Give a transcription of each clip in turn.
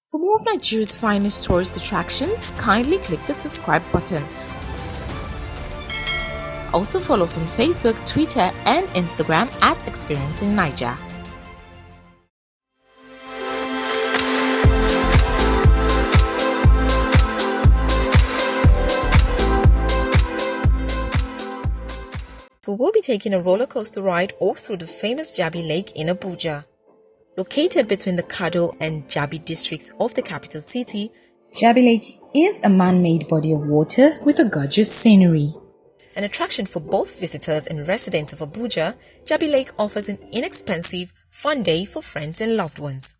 For more of Nigeria's finest tourist attractions, kindly click the subscribe button. Also follow us on Facebook, Twitter, and Instagram at Experiencing Naija. We will be taking a roller coaster ride all through the famous Jabi Lake in Abuja. Located between the Kado and Jabi districts of the capital city, Jabi Lake is a man-made body of water with a gorgeous scenery. An attraction for both visitors and residents of Abuja, Jabi Lake offers an inexpensive, fun day for friends and loved ones.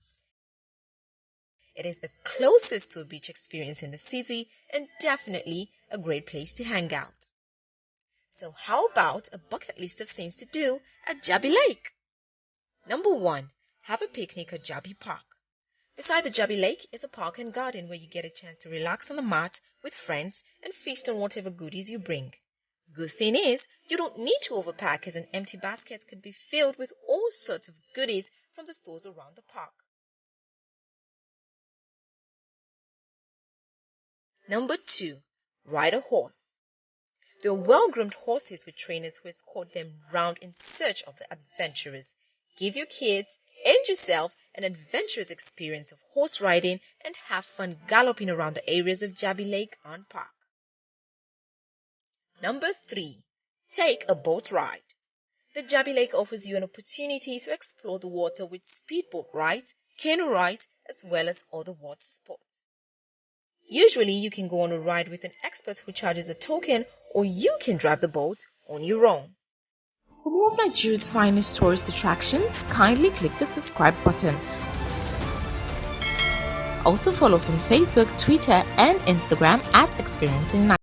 It is the closest to a beach experience in the city and definitely a great place to hang out. So how about a bucket list of things to do at Jabi Lake? Number 1. Have a picnic at Jabi Park. Beside the Jabi Lake is a park and garden where you get a chance to relax on the mat with friends and feast on whatever goodies you bring. Good thing is, you don't need to overpack as an empty basket could be filled with all sorts of goodies from the stores around the park. Number 2. Ride a horse. There are well-groomed horses with trainers who escort them round in search of the adventurers. Give your kids and yourself an adventurous experience of horse riding and have fun galloping around the areas of Jabi Lake and Park. Number 3. Take a boat ride. The Jabi Lake offers you an opportunity to explore the water with speedboat rides, canoe rides, as well as other water sports. Usually you can go on a ride with an expert who charges a token, or you can drive the boat on your own. For more of Nigeria's finest tourist attractions, kindly click the subscribe button. Also follow us on Facebook, Twitter, and Instagram at Experiencing Naija.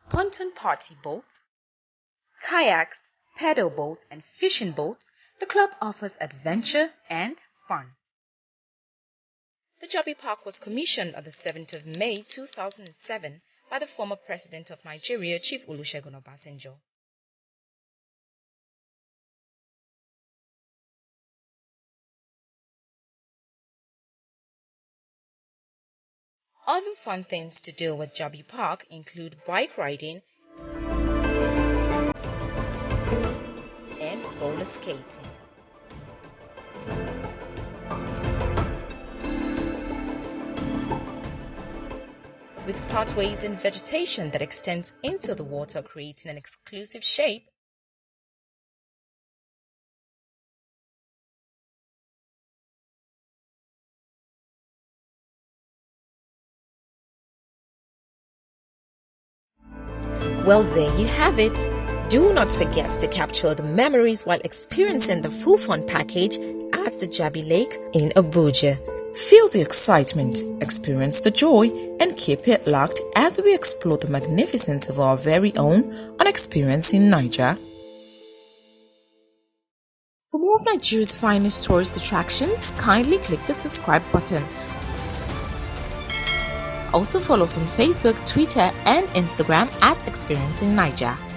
Ponton party boats, kayaks, paddle boats, and fishing boats, the club offers adventure and fun. The Jabi Park was commissioned on the 7th of May 2007 by the former President of Nigeria, Chief Olusegun Obasanjo. Other fun things to do at Jabi Park include bike riding and roller skating. With pathways and vegetation that extends into the water creating an exclusive shape, well, there you have it. Do not forget to capture the memories while experiencing the full fun package at the Jabi Lake in Abuja. Feel the excitement, experience the joy, and keep it locked as we explore the magnificence of our very own on Experiencing Naija. For more of Nigeria's finest tourist attractions, kindly click the subscribe button. Also follow us on Facebook, Twitter, and Instagram at Experiencing Naija.